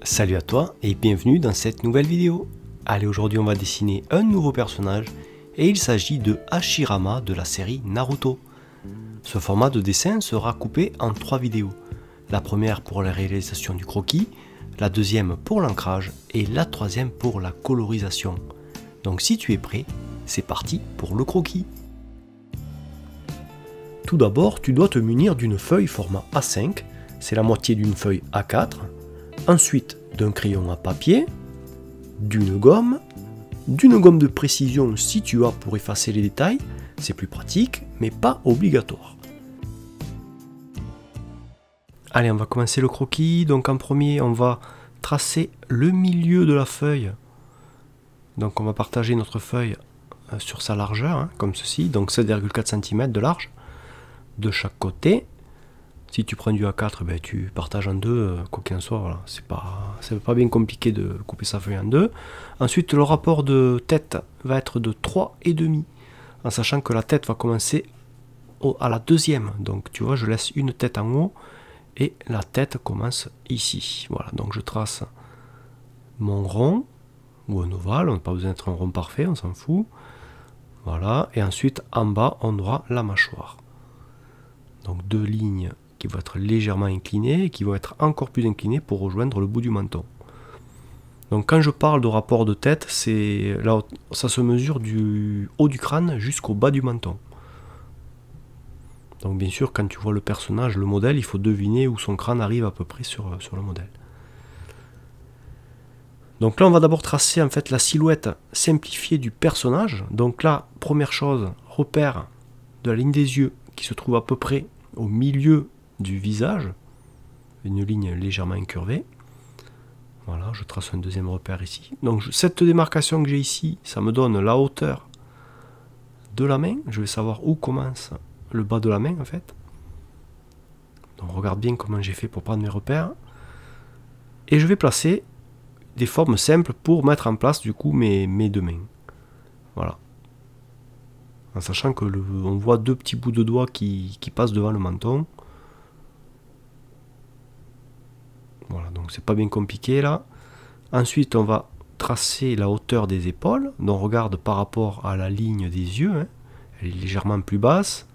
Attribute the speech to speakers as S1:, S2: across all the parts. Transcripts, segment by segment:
S1: Salut à toi et bienvenue dans cette nouvelle vidéo. Allez, aujourd'hui on va dessiner un nouveau personnage et il s'agit de Hashirama de la série Naruto. Ce format de dessin sera coupé en 3 vidéos. La première pour la réalisation du croquis, la deuxième pour l'ancrage et la troisième pour la colorisation. Donc si tu es prêt, c'est parti pour le croquis. Tout d'abord, tu dois te munir d'une feuille format A5, c'est la moitié d'une feuille A4. Ensuite, d'un crayon à papier, d'une gomme de précision si tu as pour effacer les détails, c'est plus pratique, mais pas obligatoire. Allez, on va commencer le croquis. Donc en premier, on va tracer le milieu de la feuille. Donc on va partager notre feuille sur sa largeur, comme ceci, donc 7,4 cm de large, de chaque côté. Si tu prends du A4, ben, tu partages en deux, quoi qu'il en soit, voilà. C'est pas bien compliqué de couper sa feuille en deux. Ensuite, le rapport de tête va être de 3,5, en sachant que la tête va commencer à la deuxième. Donc tu vois, je laisse une tête en haut et la tête commence ici. Voilà, donc je trace mon rond ou un ovale, on n'a pas besoin d'être un rond parfait, on s'en fout. Voilà, et ensuite en bas, on aura la mâchoire. Donc deux lignes qui vont être légèrement inclinées et qui vont être encore plus inclinées pour rejoindre le bout du menton. Donc quand je parle de rapport de tête, là, ça se mesure du haut du crâne jusqu'au bas du menton. Donc bien sûr, quand tu vois le personnage, le modèle, il faut deviner où son crâne arrive à peu près sur le modèle. Donc là, on va d'abord tracer en fait la silhouette simplifiée du personnage. Donc là, première chose, repère de la ligne des yeux qui se trouve à peu près au milieu du visage, une ligne légèrement incurvée. Voilà, je trace un deuxième repère ici. Donc cette démarcation que j'ai ici, ça me donne la hauteur de la main. Je vais savoir où commence le bas de la main en fait. Donc regarde bien comment j'ai fait pour prendre mes repères. Et je vais placer des formes simples pour mettre en place du coup mes deux mains. Voilà. En sachant que on voit deux petits bouts de doigts qui passent devant le menton. Voilà, donc c'est pas bien compliqué là. Ensuite, on va tracer la hauteur des épaules. Donc regarde par rapport à la ligne des yeux. Elle est légèrement plus basse.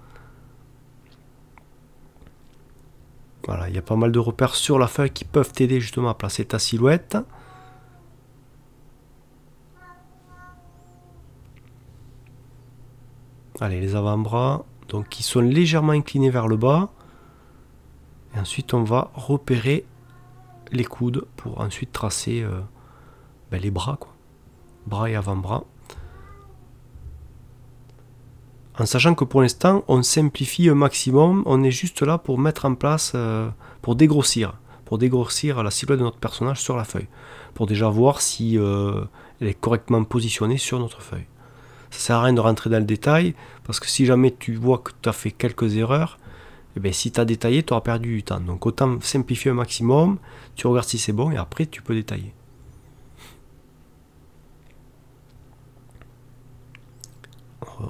S1: Voilà, il y a pas mal de repères sur la feuille qui peuvent t'aider justement à placer ta silhouette. Allez, les avant-bras, donc qui sont légèrement inclinés vers le bas. Et ensuite, on va repérer les coudes pour ensuite tracer les bras, quoi. Bras et avant-bras. En sachant que pour l'instant, on simplifie un maximum. On est juste là pour mettre en place, pour dégrossir la silhouette de notre personnage sur la feuille. Pour déjà voir si elle est correctement positionnée sur notre feuille. Ça sert à rien de rentrer dans le détail, parce que si jamais tu vois que tu as fait quelques erreurs, et bien si tu as détaillé, tu auras perdu du temps. Donc autant simplifier un maximum, tu regardes si c'est bon, et après tu peux détailler.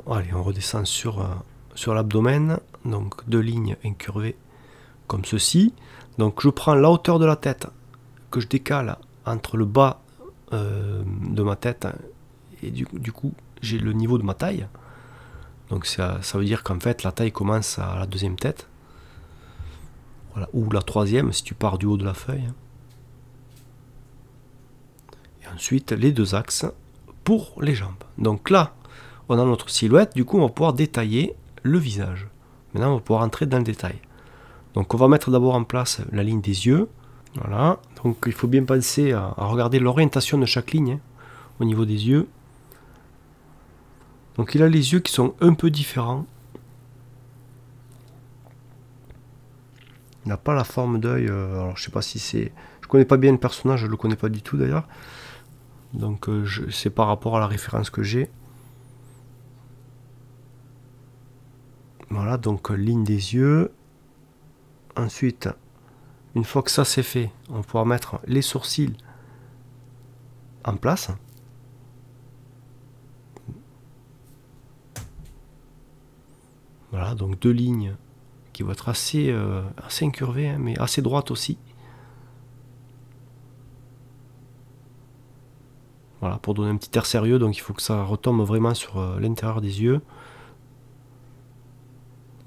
S1: Allez, on redescend sur l'abdomen, donc deux lignes incurvées comme ceci. Donc je prends la hauteur de la tête, que je décale entre le bas de ma tête, et du coup j'ai le niveau de ma taille. Donc ça veut dire qu'en fait la taille commence à la deuxième tête. Voilà, ou la troisième si tu pars du haut de la feuille. Et ensuite les deux axes pour les jambes. Donc là, on a notre silhouette, du coup on va pouvoir détailler le visage. Maintenant on va pouvoir entrer dans le détail. Donc on va mettre d'abord en place la ligne des yeux. Voilà, donc il faut bien penser à regarder l'orientation de chaque ligne au niveau des yeux. Donc il a les yeux qui sont un peu différents. Il n'a pas la forme d'œil. Alors je sais pas si c'est... Je connais pas bien le personnage, je le connais pas du tout d'ailleurs. Donc c'est par rapport à la référence que j'ai. Voilà, donc ligne des yeux. Ensuite, une fois que ça c'est fait, on va pouvoir mettre les sourcils en place. Voilà, donc deux lignes qui vont être assez incurvées, mais assez droites aussi. Voilà, pour donner un petit air sérieux, donc il faut que ça retombe vraiment sur l'intérieur des yeux.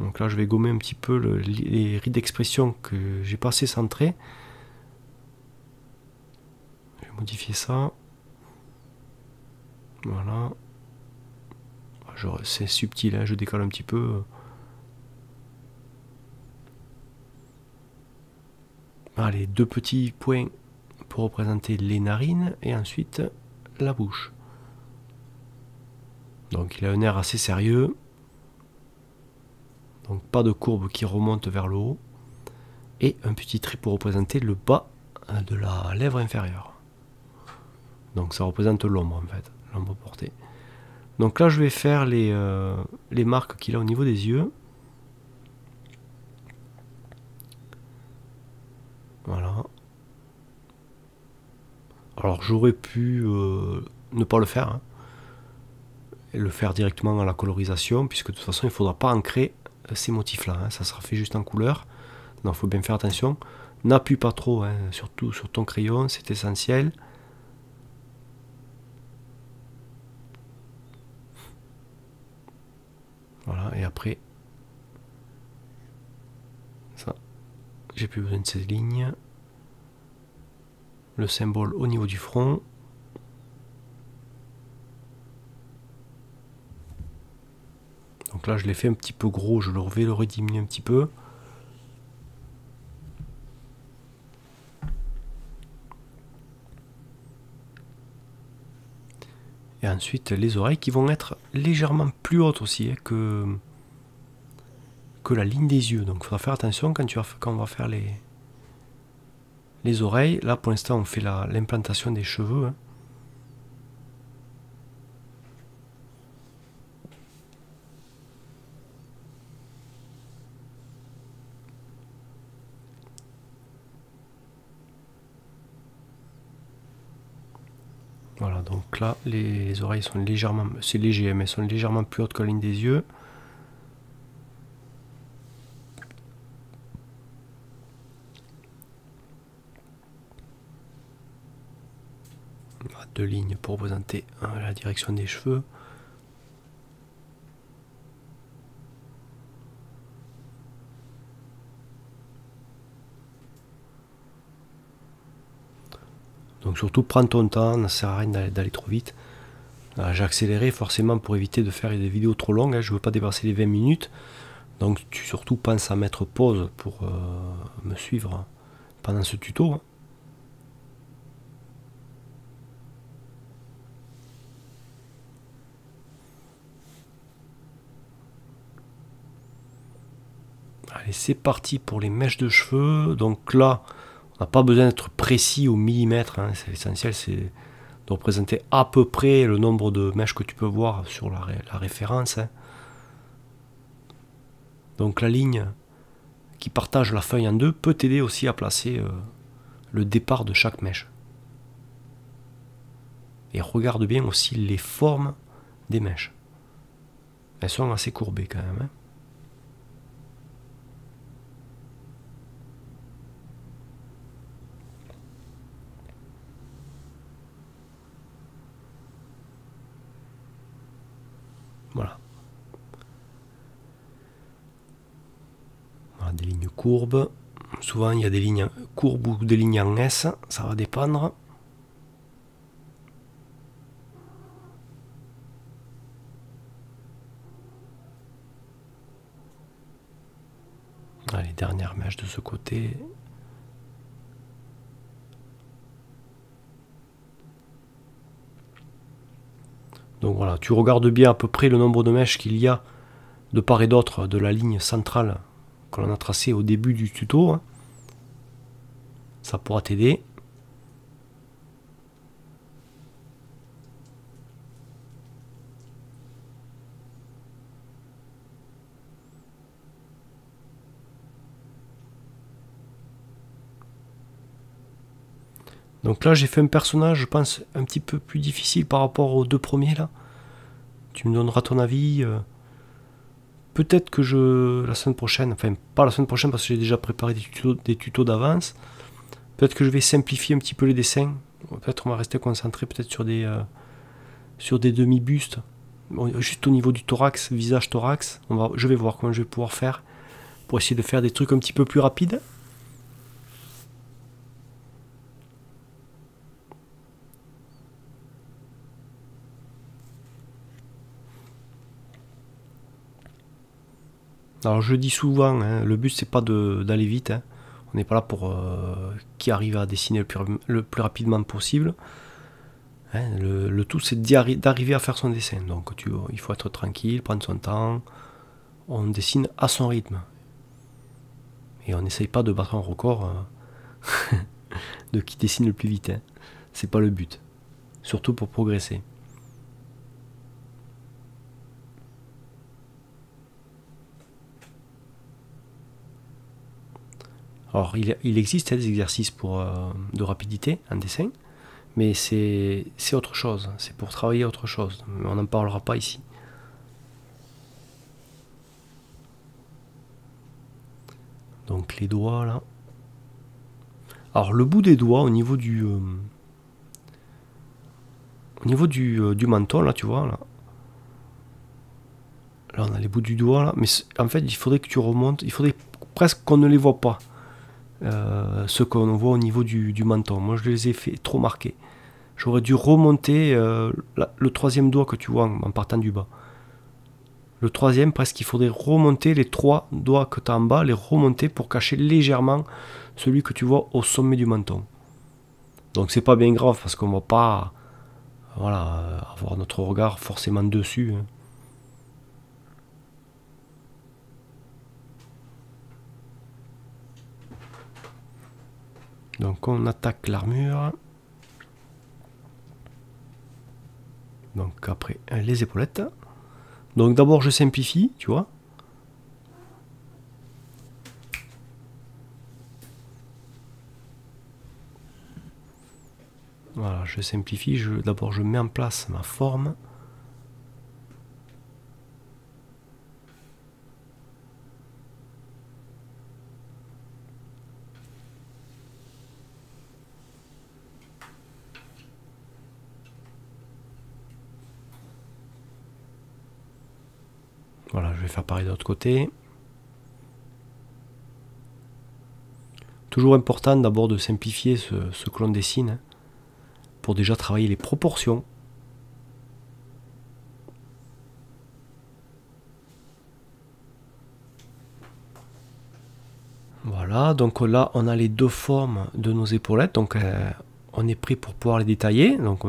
S1: Donc là je vais gommer un petit peu les rides d'expression que j'ai pas assez centrées. Je vais modifier ça. Voilà. C'est subtil, hein, je décale un petit peu. Allez, 2 petits points pour représenter les narines et ensuite la bouche. Donc il a un air assez sérieux. Donc pas de courbe qui remonte vers le haut. Et un petit trait pour représenter le bas de la lèvre inférieure. Donc ça représente l'ombre en fait, l'ombre portée. Donc là je vais faire les marques qu'il a au niveau des yeux. Voilà. Alors j'aurais pu ne pas le faire, hein, et le faire directement à la colorisation, puisque de toute façon il ne faudra pas ancrer ces motifs là, hein, ça sera fait juste en couleur. Donc il faut bien faire attention. N'appuie pas trop, hein, surtout sur ton crayon, c'est essentiel. Voilà, et après, ça, j'ai plus besoin de ces lignes. Le symbole au niveau du front. Donc là, je l'ai fait un petit peu gros, je vais le rediminuer un petit peu. Et ensuite, les oreilles qui vont être légèrement plus hautes aussi, hein, que la ligne des yeux. Donc il faudra faire attention quand on va faire les oreilles. Là, pour l'instant, on fait l'implantation des cheveux. Hein. Voilà, donc là, les oreilles sont légèrement, c'est léger, mais elles sont légèrement plus hautes que la ligne des yeux. Deux lignes pour représenter la direction des cheveux. Donc surtout prends ton temps, ça ne sert à rien d'aller trop vite. J'ai accéléré forcément pour éviter de faire des vidéos trop longues, hein. Je ne veux pas dépasser les 20 minutes. Donc tu surtout penses à mettre pause pour me suivre pendant ce tuto. Hein. Allez, c'est parti pour les mèches de cheveux. Donc là, on n'a pas besoin d'être précis au millimètre. Hein. C'est l'essentiel, c'est de représenter à peu près le nombre de mèches que tu peux voir sur la référence. Hein. Donc la ligne qui partage la feuille en deux peut t'aider aussi à placer le départ de chaque mèche. Et regarde bien aussi les formes des mèches. Elles sont assez courbées quand même. Hein. Voilà. Voilà, des lignes courbes. Souvent il y a des lignes courbes ou des lignes en S, ça va dépendre. Allez, dernière mèche de ce côté. Donc voilà, tu regardes bien à peu près le nombre de mèches qu'il y a de part et d'autre de la ligne centrale que l'on a tracée au début du tuto. Hein. Ça pourra t'aider. Donc là j'ai fait un personnage, je pense, un petit peu plus difficile par rapport aux deux premiers là. Tu me donneras ton avis. Peut-être que la semaine prochaine, enfin pas la semaine prochaine parce que j'ai déjà préparé des tutos d'avance. Peut-être que je vais simplifier un petit peu les dessins Peut-être on va rester concentré peut-être sur des demi-bustes. Bon, juste au niveau du thorax, visage thorax. Je vais voir comment je vais pouvoir faire pour essayer de faire des trucs un petit peu plus rapides. Alors je dis souvent, hein, le but c'est pas d'aller vite. Hein. On n'est pas là pour qui arrive à dessiner le plus rapidement possible. Hein, le tout c'est d'arriver à faire son dessin. Donc il faut être tranquille, prendre son temps. On dessine à son rythme. Et on n'essaye pas de battre un record de qui dessine le plus vite. Hein. C'est pas le but. Surtout pour progresser. Alors il existe des exercices de rapidité en dessin, mais c'est autre chose, c'est pour travailler autre chose, mais on n'en parlera pas ici. Donc les doigts là. Alors le bout des doigts au niveau du menton là, tu vois là. Là on a les bouts du doigt là, mais en fait il faudrait que tu remontes, il faudrait presque qu'on ne les voit pas. Ce qu'on voit au niveau du menton. Moi je les ai fait trop marqués. J'aurais dû remonter le troisième doigt que tu vois en partant du bas. Le troisième, presque il faudrait remonter les trois doigts que tu as en bas, les remonter pour cacher légèrement celui que tu vois au sommet du menton. Donc c'est pas bien grave parce qu'on va pas avoir notre regard forcément dessus. Hein. Donc on attaque l'armure. Donc après les épaulettes. Donc d'abord je simplifie, tu vois. Voilà, je simplifie, d'abord je mets en place ma forme. Voilà, je vais faire pareil de l'autre côté. Toujours important d'abord de simplifier ce que l'on dessine, hein, pour déjà travailler les proportions. Voilà, donc là on a les deux formes de nos épaulettes, donc on est prêt pour pouvoir les détailler, donc on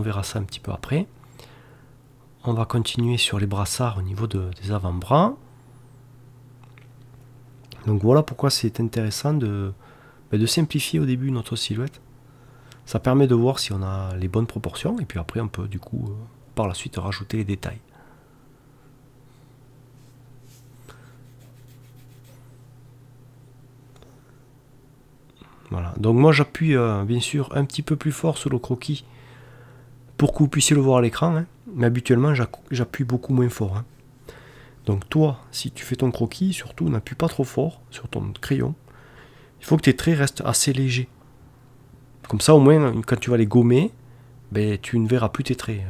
S1: verra ça un petit peu après. On va continuer sur les brassards au niveau des avant-bras. Donc voilà pourquoi c'est intéressant de simplifier au début notre silhouette. Ça permet de voir si on a les bonnes proportions, et puis après on peut du coup par la suite rajouter les détails. Voilà, donc moi j'appuie bien sûr un petit peu plus fort sur le croquis pour que vous puissiez le voir à l'écran, hein, mais habituellement j'appuie beaucoup moins fort. Hein. Donc toi, si tu fais ton croquis, surtout n'appuie pas trop fort sur ton crayon. Il faut que tes traits restent assez légers. Comme ça au moins quand tu vas les gommer, ben, tu ne verras plus tes traits.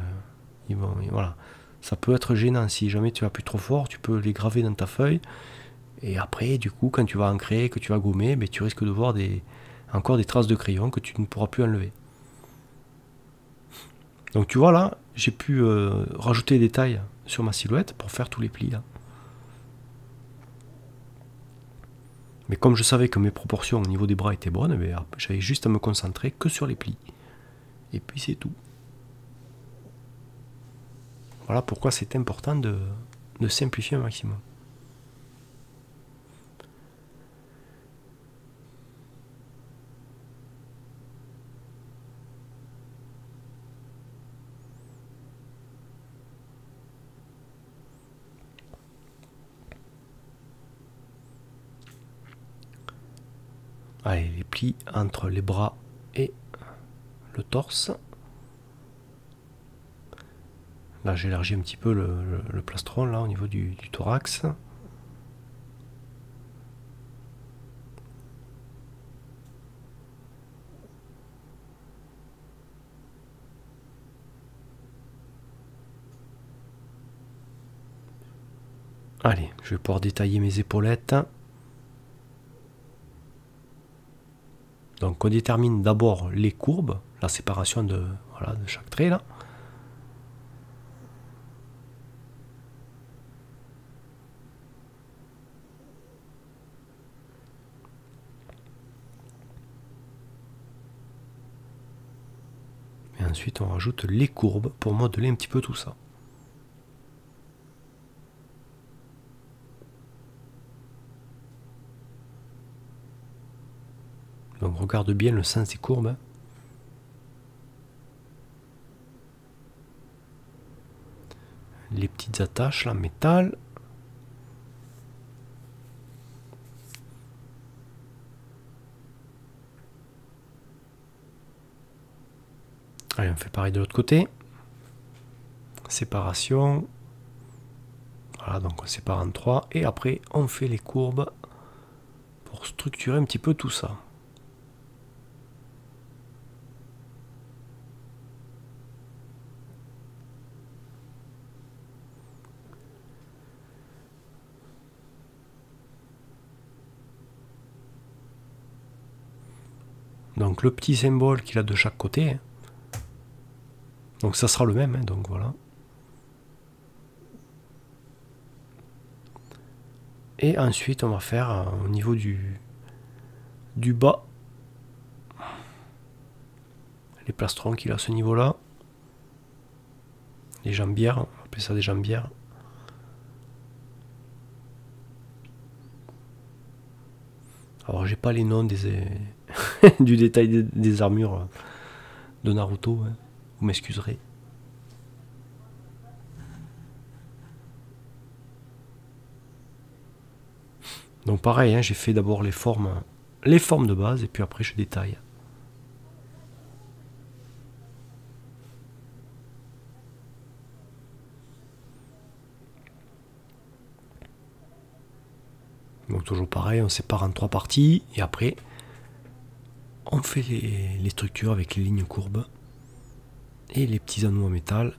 S1: Voilà. Ça peut être gênant si jamais tu appuies trop fort, tu peux les graver dans ta feuille. Et après, du coup, quand tu vas ancrer, que tu vas gommer, ben, tu risques de voir encore des traces de crayon que tu ne pourras plus enlever. Donc tu vois là, j'ai pu rajouter des détails sur ma silhouette pour faire tous les plis là. Mais comme je savais que mes proportions au niveau des bras étaient bonnes, ben, j'avais juste à me concentrer que sur les plis. Et puis c'est tout. Voilà pourquoi c'est important de simplifier un maximum. Allez, les plis entre les bras et le torse. Là, j'élargis un petit peu le plastron là au niveau du thorax. Allez, je vais pouvoir détailler mes épaulettes. Donc on détermine d'abord les courbes, la séparation de, voilà, de chaque trait là. Et ensuite on rajoute les courbes pour modeler un petit peu tout ça. Donc regarde bien le sens des courbes. Les petites attaches, là, métal. Allez, on fait pareil de l'autre côté. Séparation. Voilà, donc on sépare en 3. Et après, on fait les courbes pour structurer un petit peu tout ça. Donc le petit symbole qu'il a de chaque côté. Donc ça sera le même, hein, donc voilà. Et ensuite on va faire au niveau du bas les plastrons qu'il a à ce niveau là. Les jambières, on va appeler ça des jambières. Alors j'ai pas les noms des du détail des armures de Naruto, hein. Vous m'excuserez. Donc pareil, hein, j'ai fait d'abord les formes de base et puis après je détaille. Donc toujours pareil, on sépare en 3 parties et après on fait les structures avec les lignes courbes et les petits anneaux en métal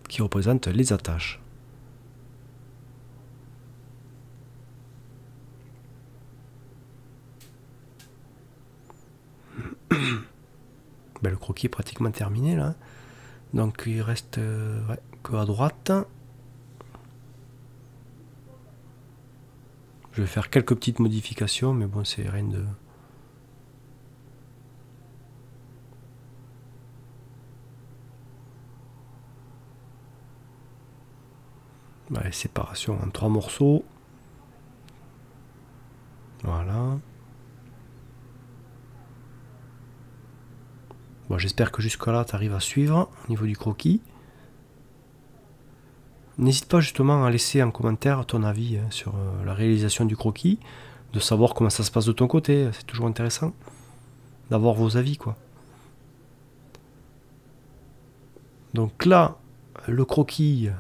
S1: qui représentent les attaches. Ben, le croquis est pratiquement terminé là. Donc il reste ouais, que à droite. Je vais faire quelques petites modifications, mais bon, c'est rien de... Ouais, séparation en 3 morceaux. Voilà. Bon, j'espère que jusque-là, tu arrives à suivre au niveau du croquis. N'hésite pas justement à laisser en commentaire ton avis hein, sur la réalisation du croquis, de savoir comment ça se passe de ton côté, c'est toujours intéressant d'avoir vos avis quoi. Donc là, le croquis,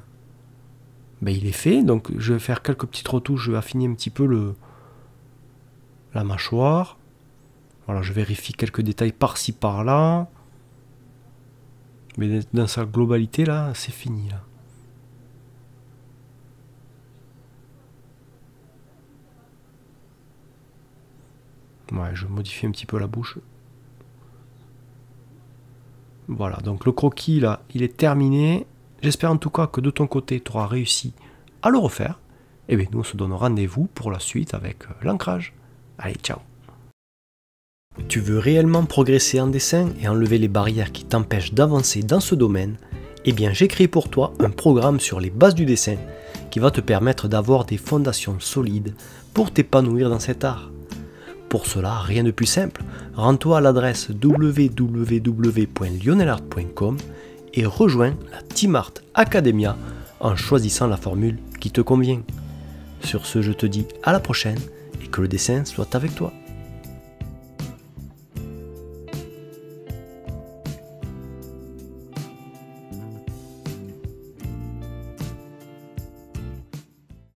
S1: ben, il est fait, donc je vais faire quelques petites retouches, je vais affiner un petit peu la mâchoire. Voilà, je vérifie quelques détails par-ci par-là. Mais dans sa globalité là, c'est fini là. Ouais, je modifie un petit peu la bouche. Voilà, donc le croquis là, il est terminé. J'espère en tout cas que de ton côté, tu auras réussi à le refaire. Et bien, nous on se donne rendez-vous pour la suite avec l'ancrage. Allez, ciao. Tu veux réellement progresser en dessin et enlever les barrières qui t'empêchent d'avancer dans ce domaine? Eh bien, j'ai créé pour toi un programme sur les bases du dessin qui va te permettre d'avoir des fondations solides pour t'épanouir dans cet art. Pour cela, rien de plus simple, rends-toi à l'adresse www.lionelart.com et rejoins la Team Art Academia en choisissant la formule qui te convient. Sur ce, je te dis à la prochaine et que le dessin soit avec toi.